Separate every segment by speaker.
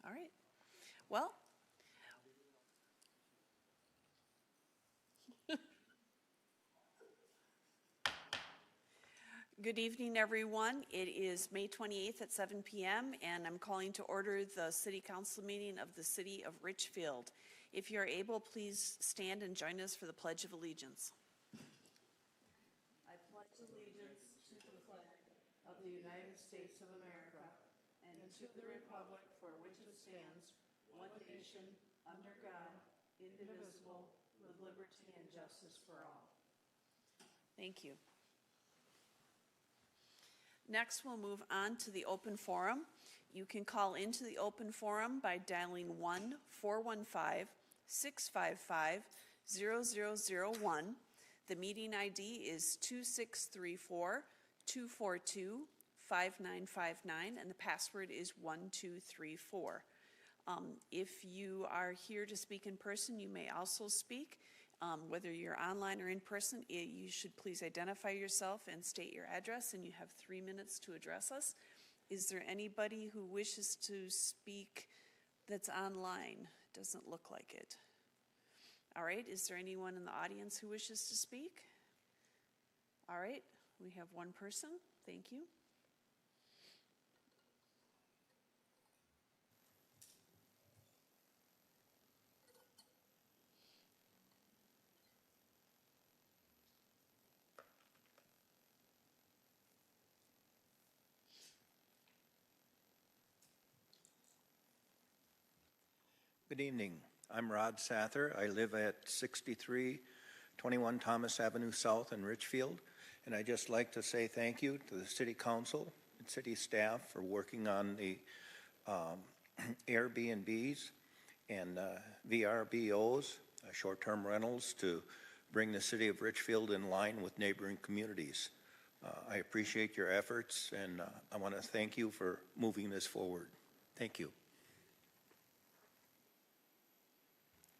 Speaker 1: All right. Well, good evening, everyone. It is May 28th at 7 p.m., and I'm calling to order the City Council meeting of the City of Richfield. If you're able, please stand and join us for the Pledge of Allegiance. I pledge allegiance to the flag of the United States of America and to the republic for which it stands, one nation, under God, indivisible, with liberty and justice for all. Thank you. Next, we'll move on to the open forum. You can call into the open forum by dialing 1-415-655-0001. The meeting ID is 2634-242-5959, and the password is 1234. If you are here to speak in person, you may also speak. Whether you're online or in person, you should please identify yourself and state your address, and you have 3 minutes to address us. Is there anybody who wishes to speak that's online? Doesn't look like it. All right, is there anyone in the audience who wishes to speak? All right, we have one person. Thank you.
Speaker 2: Good evening. I'm Rod Sather. I live at 6321 Thomas Avenue South in Richfield, and I'd just like to say thank you to the City Council and City staff for working on the Airbnbs and VRBOs, short-term rentals, to bring the City of Richfield in line with neighboring communities. I appreciate your efforts, and I want to thank you for moving this forward. Thank you.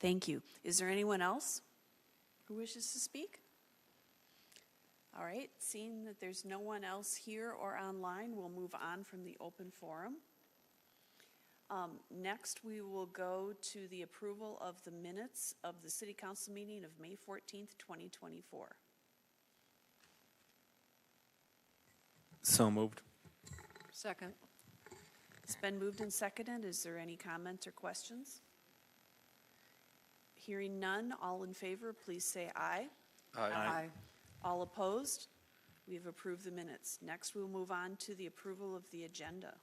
Speaker 1: Thank you. Is there anyone else who wishes to speak? All right, seeing that there's no one else here or online, we'll move on from the open forum. Next, we will go to the approval of the minutes of the City Council meeting of May 14th, 2024.
Speaker 3: So moved.
Speaker 4: Second.
Speaker 1: It's been moved and seconded. Is there any comments or questions? Hearing none, all in favor, please say aye.
Speaker 4: Aye.
Speaker 1: All opposed? We've approved the minutes. Next, we'll move on to the approval of the agenda.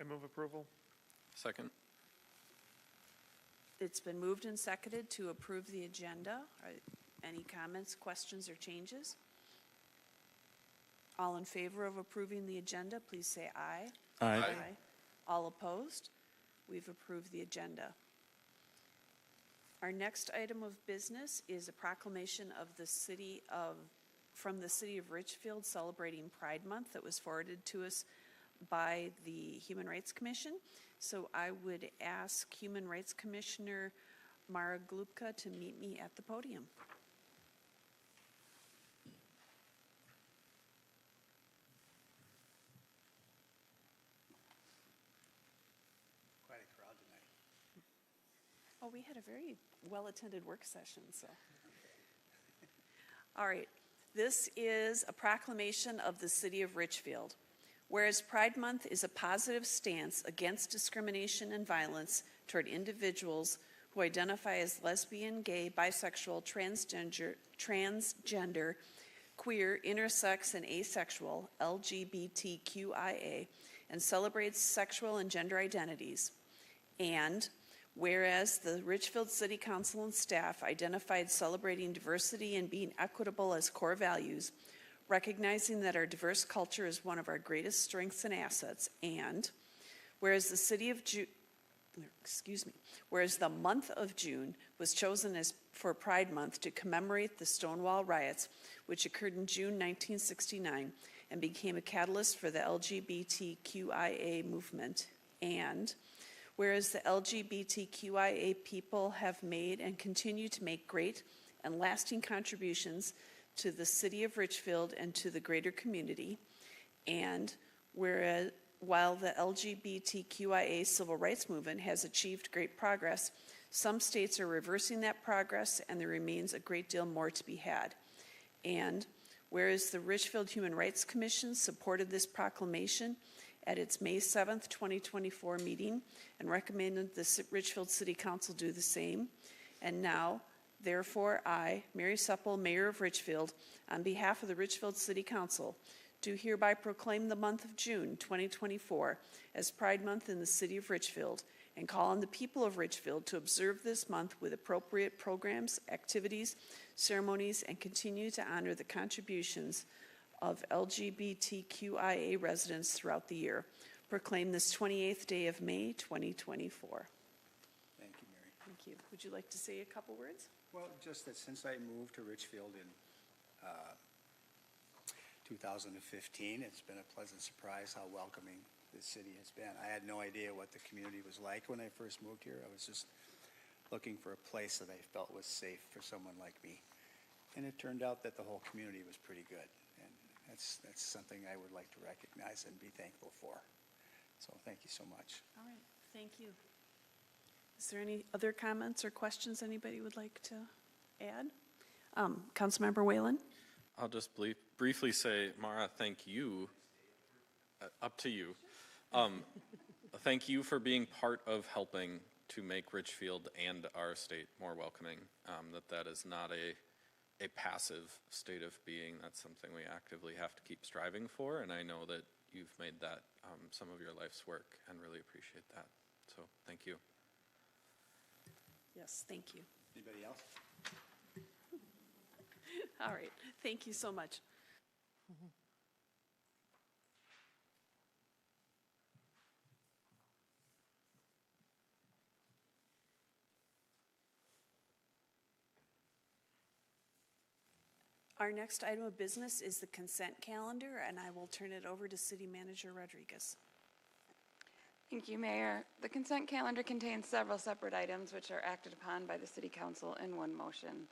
Speaker 3: I move approval. Second.
Speaker 1: It's been moved and seconded to approve the agenda. Any comments, questions, or changes? All in favor of approving the agenda, please say aye.
Speaker 3: Aye.
Speaker 1: All opposed? We've approved the agenda. Our next item of business is a proclamation of from the City of Richfield celebrating Pride Month that was forwarded to us by the Human Rights Commission. So I would ask Human Rights Commissioner Mara Glupka to meet me at the podium.
Speaker 5: Quite a crowd tonight.
Speaker 1: Oh, we had a very well-attended work session, so. All right, this is a proclamation of the City of Richfield. Whereas Pride Month is a positive stance against discrimination and violence toward individuals who identify as lesbian, gay, bisexual, transgender, queer, intersex, and asexual, LGBTQIA, and celebrates sexual and gender identities. And whereas the Richfield City Council and staff identified celebrating diversity and being equitable as core values, recognizing that our diverse culture is one of our greatest strengths and assets, and whereas whereas the month of June was chosen for Pride Month to commemorate the Stonewall riots, which occurred in June 1969 and became a catalyst for the LGBTQIA movement, and whereas the LGBTQIA people have made and continue to make great and lasting contributions to the City of Richfield and to the greater community, and whereas while the LGBTQIA civil rights movement has achieved great progress, some states are reversing that progress, and there remains a great deal more to be had. And whereas the Richfield Human Rights Commission supported this proclamation at its May 7th, 2024 meeting and recommended the Richfield City Council do the same. And now, therefore, I, Mary Supple, Mayor of Richfield, on behalf of the Richfield City Council, do hereby proclaim the month of June 2024 as Pride Month in the city of Richfield and call on the people of Richfield to observe this month with appropriate programs, activities, ceremonies, and continue to honor the contributions of LGBTQIA residents throughout the year. Proclaim this 28th day of May 2024.
Speaker 5: Thank you, Mary.
Speaker 1: Thank you. Would you like to say a couple words?
Speaker 5: Well, just that since I moved to Richfield in 2015, it's been a pleasant surprise how welcoming this city has been. I had no idea what the community was like when I first moved here. I was just looking for a place that I felt was safe for someone like me. And it turned out that the whole community was pretty good. And that's something I would like to recognize and be thankful for. So thank you so much.
Speaker 1: All right. Thank you. Is there any other comments or questions anybody would like to add? Councilmember Whalen?
Speaker 3: I'll just briefly say, Mara, thank you. Up to you. Thank you for being part of helping to make Richfield and our state more welcoming. That is not a passive state of being. That's something we actively have to keep striving for, and I know that you've made that some of your life's work and really appreciate that. So thank you.
Speaker 1: Yes, thank you.
Speaker 5: Anybody else?
Speaker 1: All right. Thank you so much. Our next item of business is the consent calendar, and I will turn it over to City Manager Rodriguez.
Speaker 6: Thank you, Mayor. The consent calendar contains several separate items which are acted upon by the City Council in one motion.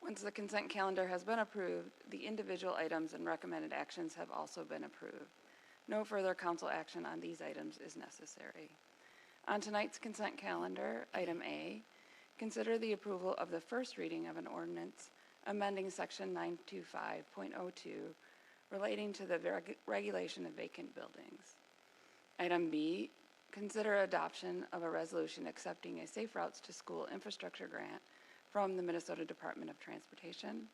Speaker 6: Once the consent calendar has been approved, the individual items and recommended actions have also been approved. No further council action on these items is necessary. On tonight's consent calendar, item A, consider the approval of the first reading of an ordinance amending section 925.02 relating to the regulation of vacant buildings. Item B, consider adoption of a resolution accepting a Safe Routes to School infrastructure grant from the Minnesota Department of Transportation.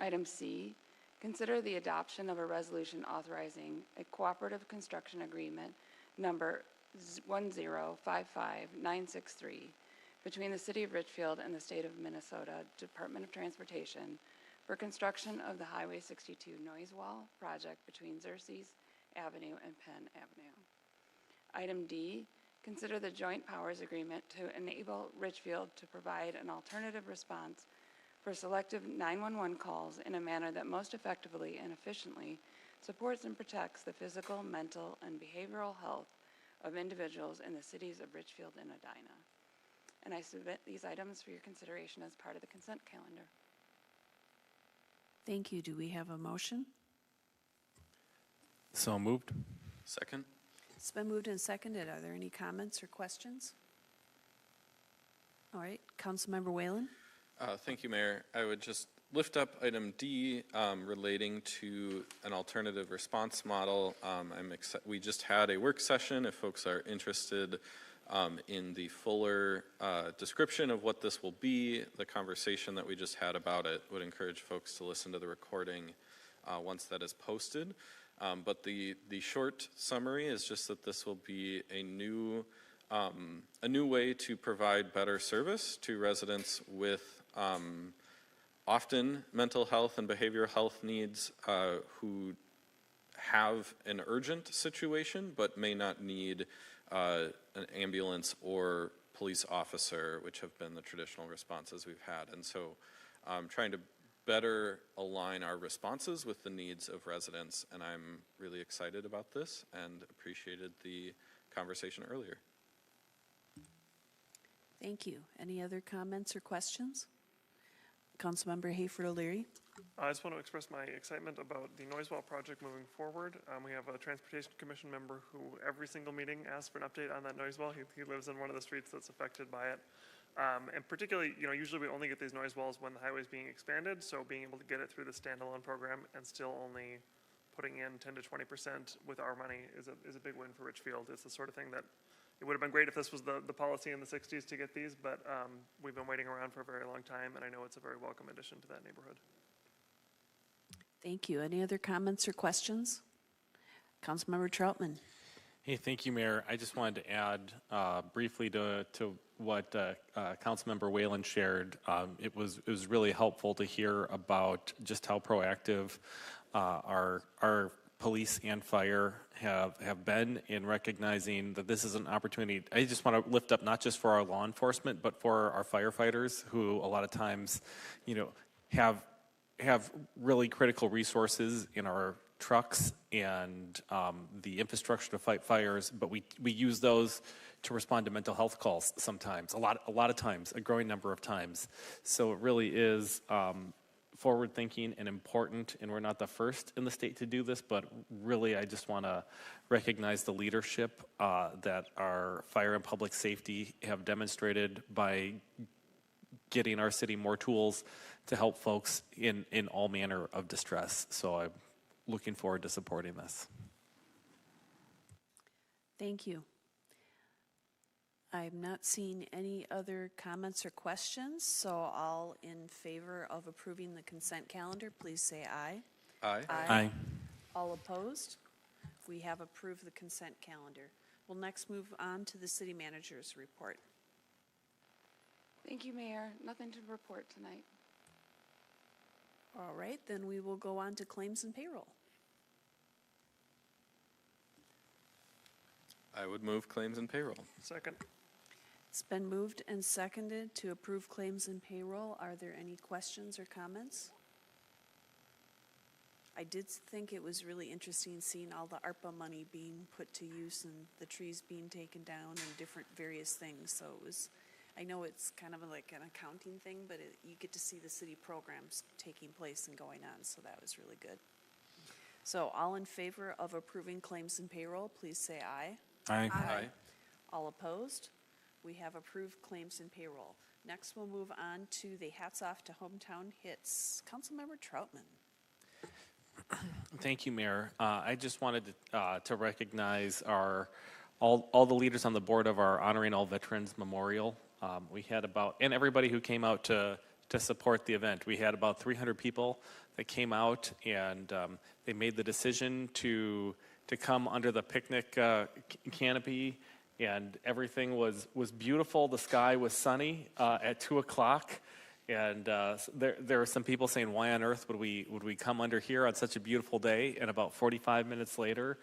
Speaker 6: Item C, consider the adoption of a resolution authorizing a cooperative construction agreement number 1055963 between the City of Richfield and the State of Minnesota Department of Transportation for construction of the Highway 62 noise wall project between Xerxes Avenue and Penn Avenue. Item D, consider the joint powers agreement to enable Richfield to provide an alternative response for selective 911 calls in a manner that most effectively and efficiently supports and protects the physical, mental, and behavioral health of individuals in the cities of Richfield and Edina. And I submit these items for your consideration as part of the consent calendar.
Speaker 1: Thank you. Do we have a motion?
Speaker 3: So moved. Second.
Speaker 1: It's been moved and seconded. Are there any comments or questions? All right. Councilmember Whalen?
Speaker 3: Thank you, Mayor. I would just lift up item D relating to an alternative response model. We just had a work session. If folks are interested in the fuller description of what this will be, the conversation that we just had about it, would encourage folks to listen to the recording once that is posted. But the short summary is just that this will be a new way to provide better service to residents with often mental health and behavioral health needs who have an urgent situation but may not need an ambulance or police officer, which have been the traditional responses we've had. And so trying to better align our responses with the needs of residents, and I'm really excited about this and appreciated the conversation earlier.
Speaker 1: Thank you. Any other comments or questions? Councilmember Hayford O'Leary?
Speaker 7: I just want to express my excitement about the Noisewell project moving forward. We have a Transportation Commission member who every single meeting asks for an update on that Noisewell. He lives in one of the streets that's affected by it. And particularly, usually we only get these noise walls when the highway is being expanded, so being able to get it through the standalone program and still only putting in 10 to 20% with our money is a big win for Richfield. It's the sort of thing that it would have been great if this was the policy in the 60s to get these, but we've been waiting around for a very long time, and I know it's a very welcome addition to that neighborhood.
Speaker 1: Thank you. Any other comments or questions? Councilmember Troutman.
Speaker 8: Hey, thank you, Mayor. I just wanted to add briefly to what Councilmember Whalen shared. It was really helpful to hear about just how proactive our police and fire have been in recognizing that this is an opportunity. I just want to lift up not just for our law enforcement, but for our firefighters who a lot of times, have really critical resources in our trucks and the infrastructure to fight fires, but we use those to respond to mental health calls sometimes, a lot of times, a growing number of times. So it really is forward-thinking and important, and we're not the first in the state to do this, but really I just want to recognize the leadership that our fire and public safety have demonstrated by getting our city more tools to help folks in all manner of distress. So I'm looking forward to supporting this.
Speaker 1: Thank you. I'm not seeing any other comments or questions, so all in favor of approving the consent calendar, please say aye.
Speaker 3: Aye.
Speaker 8: Aye.
Speaker 1: All opposed? We have approved the consent calendar. We'll next move on to the city manager's report.
Speaker 6: Thank you, Mayor. Nothing to report tonight.
Speaker 1: All right, then we will go on to claims and payroll.
Speaker 3: I would move claims and payroll.
Speaker 7: Second.
Speaker 1: It's been moved and seconded to approve claims and payroll. Are there any questions or comments? I did think it was really interesting seeing all the ARPA money being put to use and the trees being taken down and different various things. So it was, I know it's kind of like an accounting thing, but you get to see the city programs taking place and going on. So that was really good. So all in favor of approving claims and payroll, please say aye.
Speaker 8: Aye.
Speaker 3: Aye.
Speaker 1: All opposed? We have approved claims and payroll. Next, we'll move on to the Hats Off to Hometown Hits. Councilmember Troutman.
Speaker 8: Thank you, Mayor. I just wanted to recognize all the leaders on the board of our Honoring All Veterans Memorial. We had and everybody who came out to support the event. We had about 300 people that came out, and they made the decision to come under the picnic canopy, and everything was beautiful. The sky was sunny at 2 o'clock. And there were some people saying, why on earth would we come under here on such a beautiful day? And about 45 minutes later,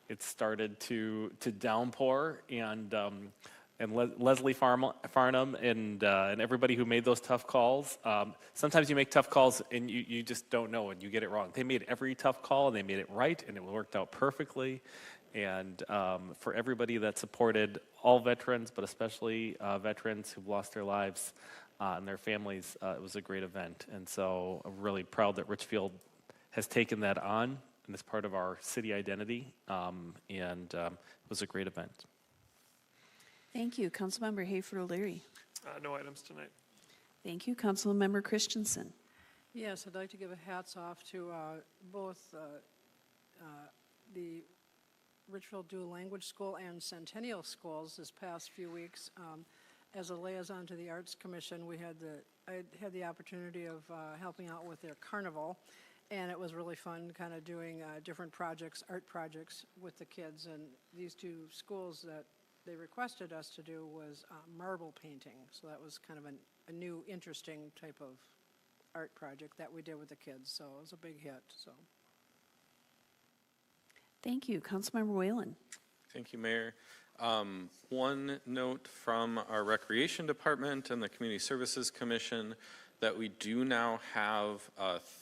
Speaker 8: it started to downpour, and Leslie Farnham and everybody who made those tough calls. Sometimes you make tough calls and you just don't know and you get it wrong. They made every tough call and they made it right, and it worked out perfectly. And for everybody that supported all veterans, but especially veterans who've lost their lives and their families, it was a great event. And so I'm really proud that Richfield has taken that on, and it's part of our city identity, and it was a great event.
Speaker 1: Thank you. Councilmember Hayford O'Leary.
Speaker 7: No items tonight.
Speaker 1: Thank you. Councilmember Christensen.
Speaker 4: Yes, I'd like to give a hats off to both the Richfield Dual Language School and Centennial Schools this past few weeks. As a liaison to the Arts Commission, I had the opportunity of helping out with their carnival, and it was really fun kind of doing different projects, art projects with the kids. And these two schools that they requested us to do was marble painting. So that was kind of a new, interesting type of art project that we did with the kids. So it was a big hit. So.
Speaker 1: Thank you. Councilmember Whalen.
Speaker 3: Thank you, Mayor. One note from our Recreation Department and the Community Services Commission that we do now have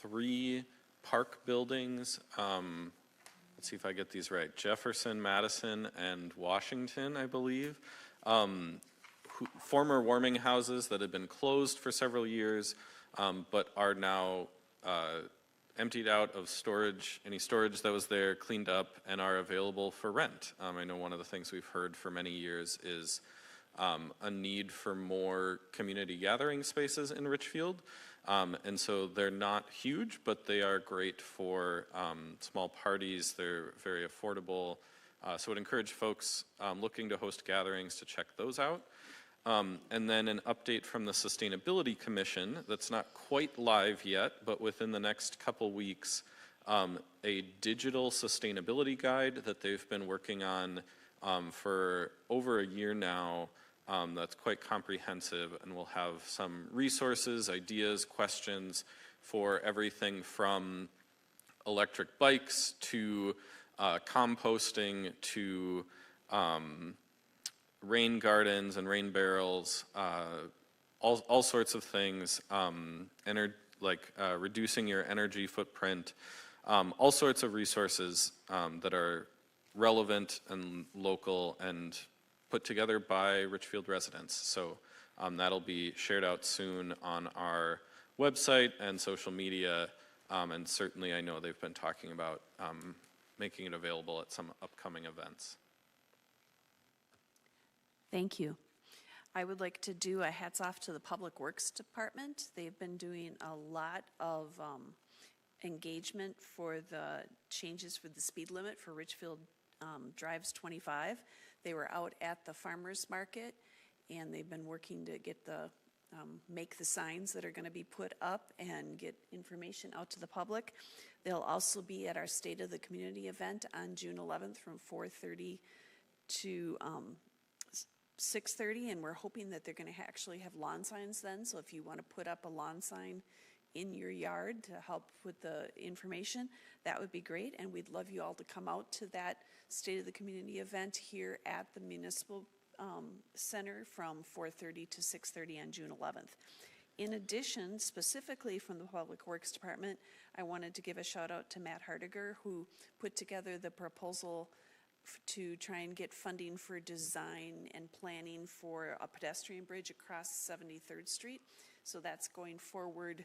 Speaker 3: 3 park buildings. Let's see if I get these right. Jefferson, Madison, and Washington, I believe. Former warming houses that had been closed for several years, but are now emptied out of storage, any storage that was there, cleaned up, and are available for rent. I know one of the things we've heard for many years is a need for more community gathering spaces in Richfield. And so they're not huge, but they are great for small parties. They're very affordable. So I would encourage folks looking to host gatherings to check those out. And then an update from the Sustainability Commission that's not quite live yet, but within the next couple weeks, a digital sustainability guide that they've been working on for over a year now. That's quite comprehensive and will have some resources, ideas, questions for everything from electric bikes to composting to rain gardens and rain barrels, all sorts of things, reducing your energy footprint, all sorts of resources that are relevant and local and put together by Richfield residents. So that'll be shared out soon on our website and social media, and certainly I know they've been talking about making it available at some upcoming events.
Speaker 1: Thank you. I would like to do a hats off to the Public Works Department. They've been doing a lot of engagement for the changes for the speed limit for Richfield Drives 25. They were out at the farmers market, and they've been working to get make the signs that are going to be put up and get information out to the public. They'll also be at our State of the Community event on June 11th from 4:30 to 6:30, and we're hoping that they're going to actually have lawn signs then. So if you want to put up a lawn sign in your yard to help with the information, that would be great. And we'd love you all to come out to that State of the Community event here at the Municipal Center from 4:30 to 6:30 on June 11th. In addition, specifically from the Public Works Department, I wanted to give a shout out to Matt Hardiger, who put together the proposal to try and get funding for design and planning for a pedestrian bridge across 73rd Street. So that's going forward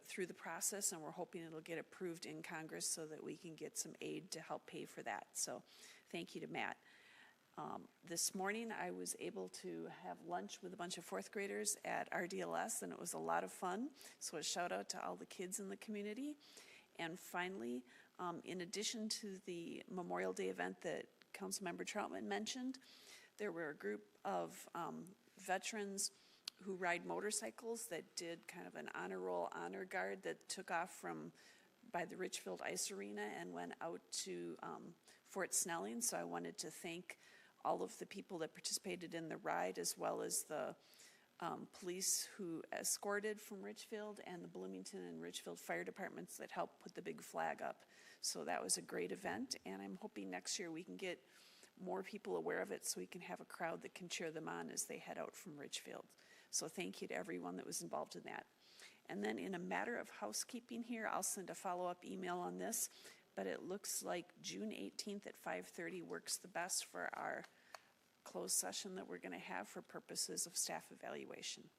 Speaker 1: through the process, and we're hoping it'll get approved in Congress so that we can get some aid to help pay for that. So thank you to Matt. This morning I was able to have lunch with a bunch of fourth graders at RDLS, and it was a lot of fun. So a shout out to all the kids in the community. And finally, in addition to the Memorial Day event that Councilmember Troutman mentioned, there were a group of veterans who ride motorcycles that did kind of an honor roll, honor guard that took off by the Richfield Ice Arena and went out to Fort Snelling. So I wanted to thank all of the people that participated in the ride, as well as the police who escorted from Richfield and the Bloomington and Richfield fire departments that helped put the big flag up. So that was a great event, and I'm hoping next year we can get more people aware of it so we can have a crowd that can cheer them on as they head out from Richfield. So thank you to everyone that was involved in that. And then in a matter of housekeeping here, I'll send a follow-up email on this, but it looks like June 18th at 5:30 works the best for our closed session that we're going to have for purposes of staff evaluation.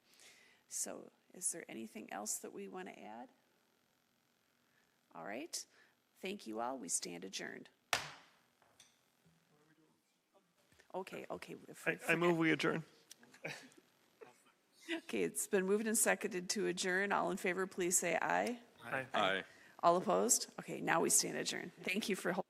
Speaker 1: So is there anything else that we want to add? All right. Thank you all. We stand adjourned. Okay.
Speaker 7: I move we adjourn.
Speaker 1: Okay, it's been moved and seconded to adjourn. All in favor, please say aye.
Speaker 7: Aye.
Speaker 3: Aye.
Speaker 1: All opposed? Okay, now we stand adjourned. Thank you for holding.